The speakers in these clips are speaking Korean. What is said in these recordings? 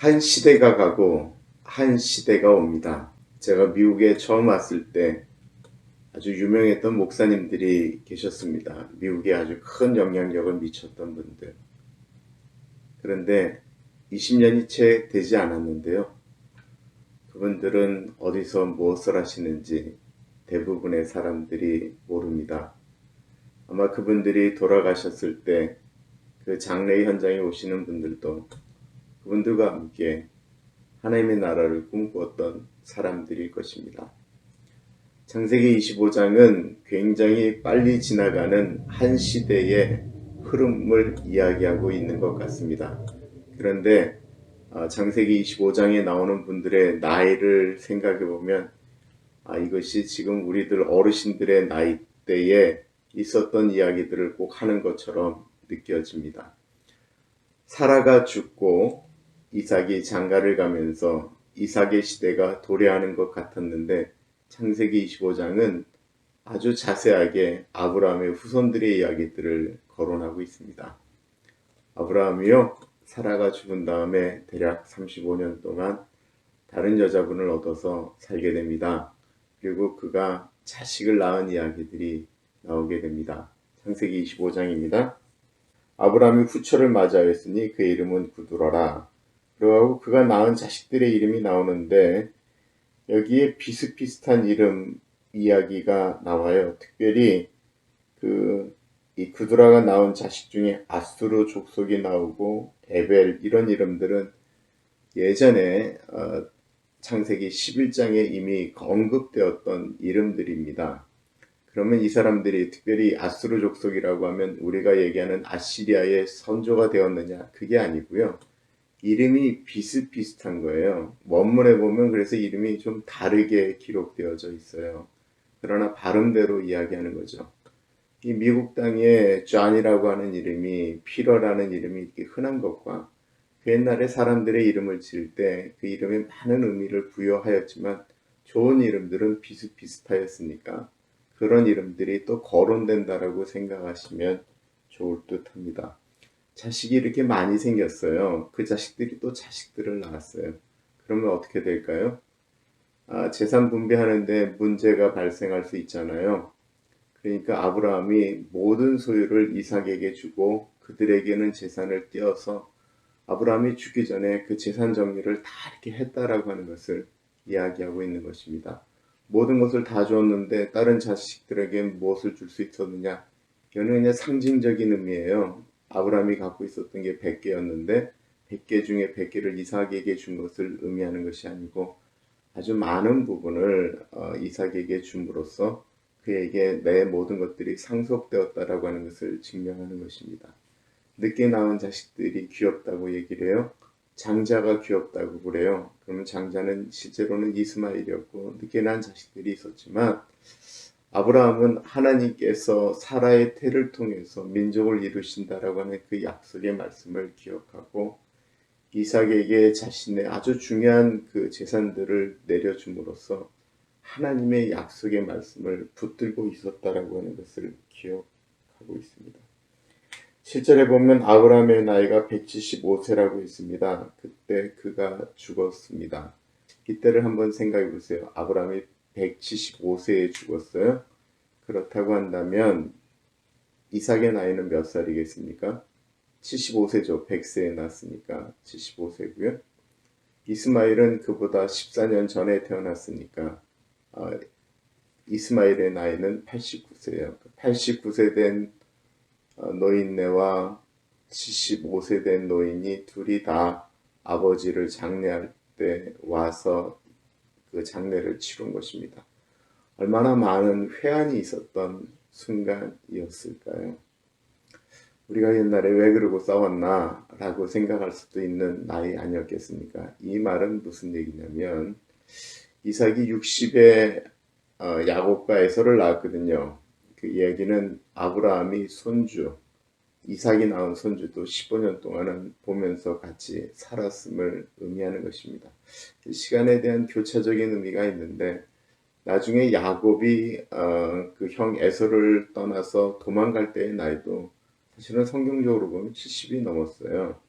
한 시대가 가고 한 시대가 옵니다. 제가 미국에 처음 왔을 때 아주 유명했던 목사님들이 계셨습니다. 미국에 아주 큰 영향력을 미쳤던 분들. 그런데 20년이 채 되지 않았는데요. 그분들은 어디서 무엇을 하시는지 대부분의 사람들이 모릅니다. 아마 그분들이 돌아가셨을 때 그 장례 현장에 오시는 분들도 그분들과 함께 하나님의 나라를 꿈꾸었던 사람들일 것입니다. 창세기 25장은 굉장히 빨리 지나가는 한 시대의 흐름을 이야기하고 있는 것 같습니다. 그런데 창세기 25장에 나오는 분들의 나이를 생각해 보면 이것이 지금 우리들 어르신들의 나이대에 있었던 이야기들을 꼭 하는 것처럼 느껴집니다. 사라가 죽고 이삭이 장가를 가면서 이삭의 시대가 도래하는 것 같았는데 창세기 25장은 아주 자세하게 아브라함의 후손들의 이야기들을 거론하고 있습니다. 아브라함이요, 사라가 죽은 다음에 대략 35년 동안 다른 여자분을 얻어서 살게 됩니다. 그리고 그가 자식을 낳은 이야기들이 나오게 됩니다. 창세기 25장입니다. 아브라함이 후처를 맞이하였으니 그의 이름은 구두라라. 그러고 그가 낳은 자식들의 이름이 나오는데 여기에 비슷비슷한 이름 이야기가 나와요. 특별히 이 구두라가 낳은 자식 중에 아수르 족속이 나오고 에벨 이런 이름들은 예전에 창세기 11장에 이미 언급되었던 이름들입니다. 그러면 이 사람들이 특별히 아수르 족속이라고 하면 우리가 얘기하는 아시리아의 선조가 되었느냐? 그게 아니고요. 이름이 비슷비슷한 거예요. 원문에 보면 그래서 이름이 좀 다르게 기록되어져 있어요. 그러나 발음대로 이야기하는 거죠. 이 미국 땅에 존이라고 하는 이름이 피러라는 이름이 이렇게 흔한 것과 그 옛날에 사람들의 이름을 지을 때 그 이름에 많은 의미를 부여하였지만 좋은 이름들은 비슷비슷하였으니까 그런 이름들이 또 거론된다라고 생각하시면 좋을 듯 합니다. 자식이 이렇게 많이 생겼어요. 그 자식들이 또 자식들을 낳았어요. 그러면 어떻게 될까요? 재산 분배하는데 문제가 발생할 수 있잖아요. 그러니까 아브라함이 모든 소유를 이삭에게 주고 그들에게는 재산을 떼어서 아브라함이 죽기 전에 그 재산 정리를 다 이렇게 했다라고 하는 것을 이야기하고 있는 것입니다. 모든 것을 다 줬는데 다른 자식들에게 무엇을 줄 수 있었느냐? 이거는 그냥 상징적인 의미예요. 아브라함이 갖고 있었던 게 100개였는데 100개 중에 100개를 이삭에게 준 것을 의미하는 것이 아니고 아주 많은 부분을 이삭에게 줌으로써 그에게 내 모든 것들이 상속되었다라고 하는 것을 증명하는 것입니다. 늦게 낳은 자식들이 귀엽다고 얘기를 해요. 장자가 귀엽다고 그래요. 그러면 장자는 실제로는 이스마엘이었고 늦게 낳은 자식들이 있었지만 아브라함은 하나님께서 사라의 태를 통해서 민족을 이루신다라고 하는 그 약속의 말씀을 기억하고 이삭에게 자신의 아주 중요한 그 재산들을 내려줌으로써 하나님의 약속의 말씀을 붙들고 있었다라고 하는 것을 기억하고 있습니다. 7절에 보면 아브라함의 나이가 175세라고 있습니다. 그때 그가 죽었습니다. 이때를 한번 생각해 보세요. 아브라함이 175세에 죽었어요. 그렇다고 한다면 이삭의 나이는 몇 살이겠습니까? 75세죠. 100세에 났으니까 75세고요. 이스마엘은 그보다 14년 전에 태어났으니까 이스마엘의 나이는 89세예요. 89세 된 노인네와 75세 된 노인이 둘이 다 아버지를 장례할 때 와서 그 장례를 치룬 것입니다. 얼마나 많은 회한이 있었던 순간이었을까요? 우리가 옛날에 왜 그러고 싸웠나 라고 생각할 수도 있는 나이 아니었겠습니까? 이 말은 무슨 얘기냐면 이삭이 60에 야곱과 에서를 낳았거든요. 그 이야기는 아브라함이 손주, 이삭이 낳은 손주도 15년 동안은 보면서 같이 살았음을 의미하는 것입니다. 시간에 대한 교차적인 의미가 있는데 나중에 야곱이 그 형 에서를 떠나서 도망갈 때의 나이도 사실은 성경적으로 보면 70이 넘었어요.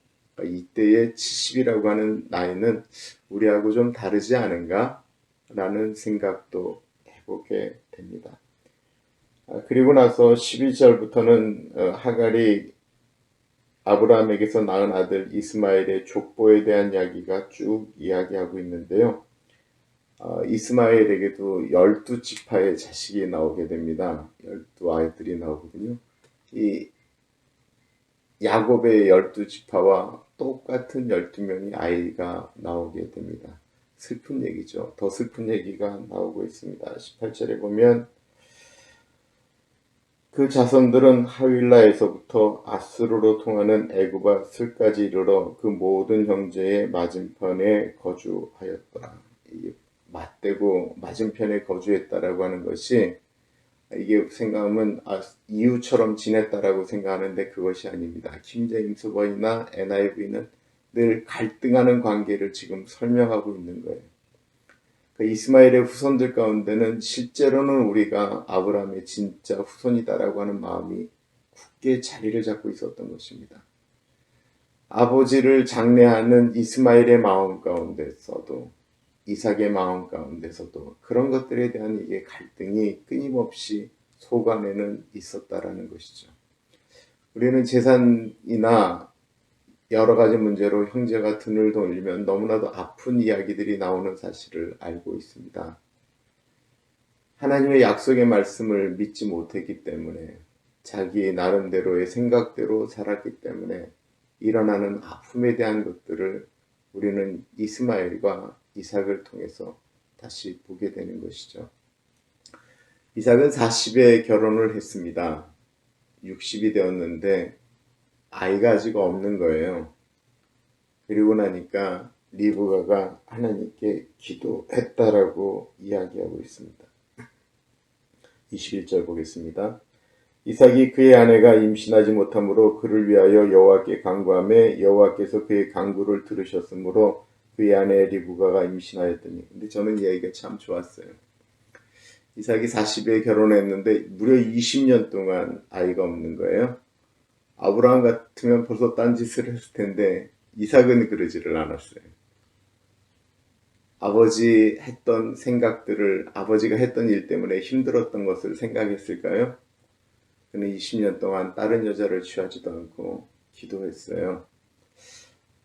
이때의 70이라고 하는 나이는 우리하고 좀 다르지 않은가? 라는 생각도 해보게 됩니다. 그리고 나서 12절부터는 하갈이 아브라함에게서 낳은 아들 이스마엘의 족보에 대한 이야기가 쭉 이야기하고 있는데요. 이스마엘에게도 12지파의 자식이 나오게 됩니다. 12아이들이 나오거든요. 이 야곱의 12지파와 똑같은 12명의 아이가 나오게 됩니다. 슬픈 얘기죠. 더 슬픈 얘기가 나오고 있습니다. 18절에 보면 그 자손들은 하윌라에서부터 아스루로 통하는 애굽과 슬까지 이르러 그 모든 형제의 맞은편에 거주하였더라. 이게 맞대고 맞은편에 거주했다라고 하는 것이 이게 생각하면 이웃처럼 지냈다라고 생각하는데 그것이 아닙니다. 킹제임스 버전이나 NIV는 늘 갈등하는 관계를 지금 설명하고 있는 거예요. 그 이스마엘의 후손들 가운데는 실제로는 우리가 아브라함의 진짜 후손이다라고 하는 마음이 굳게 자리를 잡고 있었던 것입니다. 아버지를 장래하는 이스마엘의 마음 가운데서도 이삭의 마음 가운데서도 그런 것들에 대한 이게 갈등이 끊임없이 속 안에는 있었다라는 것이죠. 우리는 재산이나 여러 가지 문제로 형제가 등을 돌리면 너무나도 아픈 이야기들이 나오는 사실을 알고 있습니다. 하나님의 약속의 말씀을 믿지 못했기 때문에 자기의 나름대로의 생각대로 살았기 때문에 일어나는 아픔에 대한 것들을 우리는 이스마엘과 이삭을 통해서 다시 보게 되는 것이죠. 이삭은 40에 결혼을 했습니다. 60이 되었는데 아이가 아직 없는 거예요. 그리고 나니까 리브가가 하나님께 기도했다라고 이야기하고 있습니다. 21절 보겠습니다. 이삭이 그의 아내가 임신하지 못하므로 그를 위하여 여호와께 간구하매 여호와께서 그의 간구를 들으셨으므로 그의 아내 리브가가 임신하였더니. 근데 저는 이 얘기가 참 좋았어요. 이삭이 40에 결혼했는데 무려 20년 동안 아이가 없는 거예요. 아브라함 같으면 벌써 딴짓을 했을 텐데 이삭은 그러지를 않았어요. 아버지 했던 생각들을 아버지가 했던 일 때문에 힘들었던 것을 생각했을까요? 그는 20년 동안 다른 여자를 취하지도 않고 기도했어요.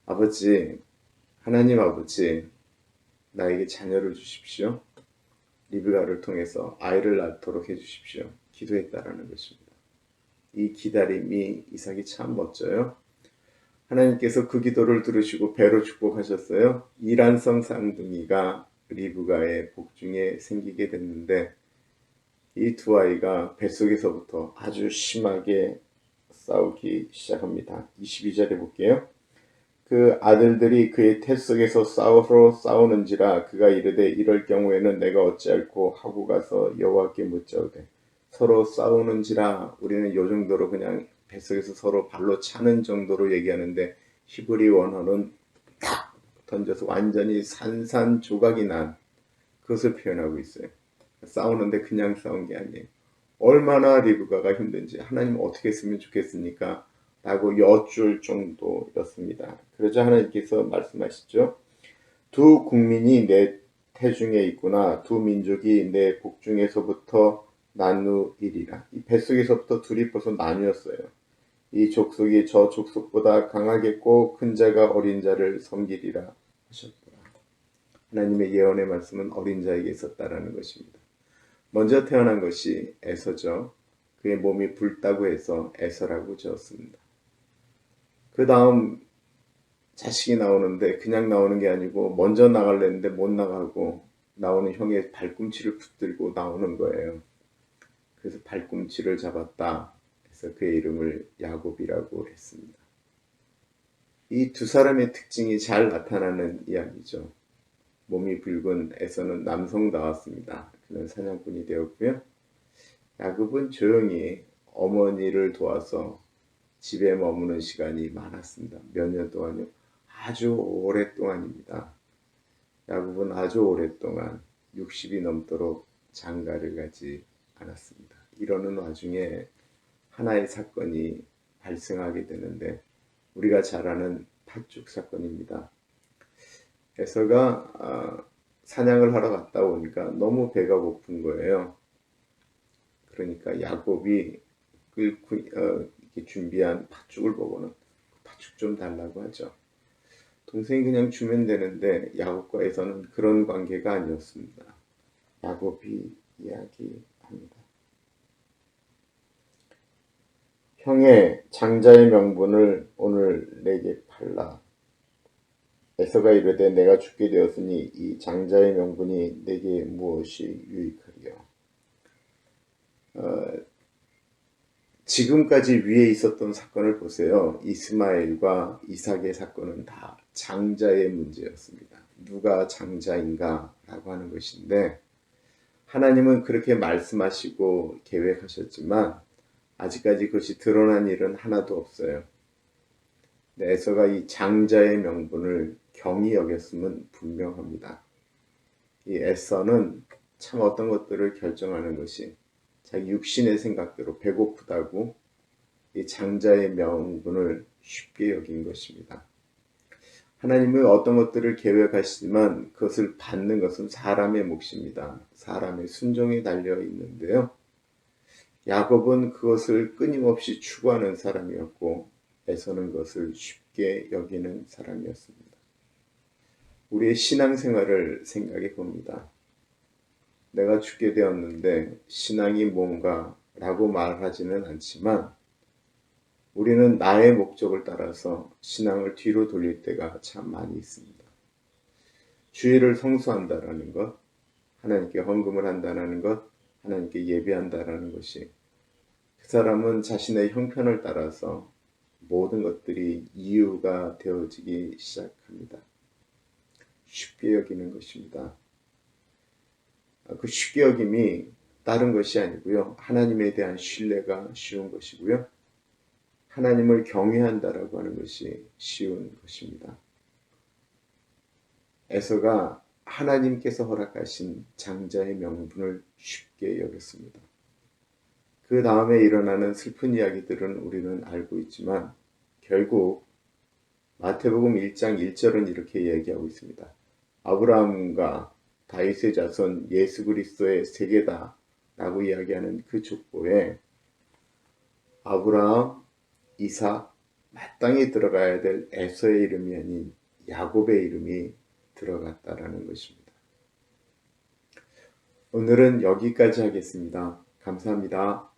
아버지, 하나님 아버지, 나에게 자녀를 주십시오. 리브가를 통해서 아이를 낳도록 해주십시오. 기도했다라는 것입니다. 이 기다림이 이삭이 참 멋져요. 하나님께서 그 기도를 들으시고 배로 축복하셨어요. 이란성 쌍둥이가 리브가의 복중에 생기게 됐는데 이 두 아이가 뱃속에서부터 아주 심하게 싸우기 시작합니다. 22절에 볼게요. 그 아들들이 그의 태 속에서 서로 싸우는지라 그가 이르되 이럴 경우에는 내가 어찌할꼬 하고 가서 여호와께 묻자오되 서로 싸우는지라. 우리는 요 정도로 그냥 뱃속에서 서로 발로 차는 정도로 얘기하는데 히브리 원어는 탁 던져서 완전히 산산조각이 난 그것을 표현하고 있어요. 싸우는데 그냥 싸운 게 아니에요. 얼마나 리브가가 힘든지 하나님 어떻게 했으면 좋겠습니까? 라고 여쭐 정도였습니다. 그러자 하나님께서 말씀하시죠. 두 국민이 내 태중에 있구나. 두 민족이 내 복중에서부터 나누이리라. 이 뱃속에서부터 둘이 벌써 나뉘었어요. 이 족속이 저 족속보다 강하겠고 큰 자가 어린 자를 섬기리라 하셨더라. 하나님의 예언의 말씀은 어린 자에게 있었다라는 것입니다. 먼저 태어난 것이 에서죠. 그의 몸이 붉다고 해서 에서라고 지었습니다. 그 다음 자식이 나오는데 그냥 나오는 게 아니고 먼저 나가려는데 못 나가고 나오는 형의 발꿈치를 붙들고 나오는 거예요. 그래서 발꿈치를 잡았다. 그래서 그의 이름을 야곱이라고 했습니다. 이 두 사람의 특징이 잘 나타나는 이야기죠. 몸이 붉은 에서는 남성다웠습니다. 그는 사냥꾼이 되었고요. 야곱은 조용히 어머니를 도와서 집에 머무는 시간이 많았습니다. 몇 년 동안요. 아주 오랫동안입니다. 야곱은 아주 오랫동안 60이 넘도록 장가를 가지 않았습니다. 이러는 와중에 하나의 사건이 발생하게 되는데 우리가 잘 아는 팥죽 사건입니다. 에서가 사냥을 하러 갔다 오니까 너무 배가 고픈 거예요. 그러니까 야곱이 이렇게 준비한 팥죽을 보고는 팥죽 좀 달라고 하죠. 동생이 그냥 주면 되는데 야곱과 에서는 그런 관계가 아니었습니다. 야곱이 이야기합니다. 형의 장자의 명분을 오늘 내게 팔라. 에서가 이르되 내가 죽게 되었으니 이 장자의 명분이 내게 무엇이 유익하리요. 지금까지 위에 있었던 사건을 보세요. 이스마엘과 이삭의 사건은 다 장자의 문제였습니다. 누가 장자인가 라고 하는 것인데 하나님은 그렇게 말씀하시고 계획하셨지만 아직까지 그것이 드러난 일은 하나도 없어요. 에서가 이 장자의 명분을 경히 여겼음은 분명합니다. 이 에서는 참 어떤 것들을 결정하는 것이 자기 육신의 생각대로 배고프다고 이 장자의 명분을 쉽게 여긴 것입니다. 하나님은 어떤 것들을 계획하시지만 그것을 받는 것은 사람의 몫입니다. 사람의 순종에 달려 있는데요. 야곱은 그것을 끊임없이 추구하는 사람이었고 에서는 그것을 쉽게 여기는 사람이었습니다. 우리의 신앙생활을 생각해 봅니다. 내가 죽게 되었는데 신앙이 뭔가 라고 말하지는 않지만 우리는 나의 목적을 따라서 신앙을 뒤로 돌릴 때가 참 많이 있습니다. 주일을 성수한다라는 것, 하나님께 헌금을 한다는 것, 하나님께 예배한다라는 것이 그 사람은 자신의 형편을 따라서 모든 것들이 이유가 되어지기 시작합니다. 쉽게 여기는 것입니다. 그 쉽게 여김이 다른 것이 아니고요. 하나님에 대한 신뢰가 쉬운 것이고요. 하나님을 경외한다라고 하는 것이 쉬운 것입니다. 에서가 하나님께서 허락하신 장자의 명분을 쉽게 여겼습니다. 그 다음에 일어나는 슬픈 이야기들은 우리는 알고 있지만 결국 마태복음 1장 1절은 이렇게 얘기하고 있습니다. 아브라함과 다윗의 자손 예수 그리스도의 세계다 라고 이야기하는 그 족보에 아브라함, 이삭, 마땅히 들어가야 될 에서의 이름이 아닌 야곱의 이름이 들어갔다라는 것입니다. 오늘은 여기까지 하겠습니다. 감사합니다.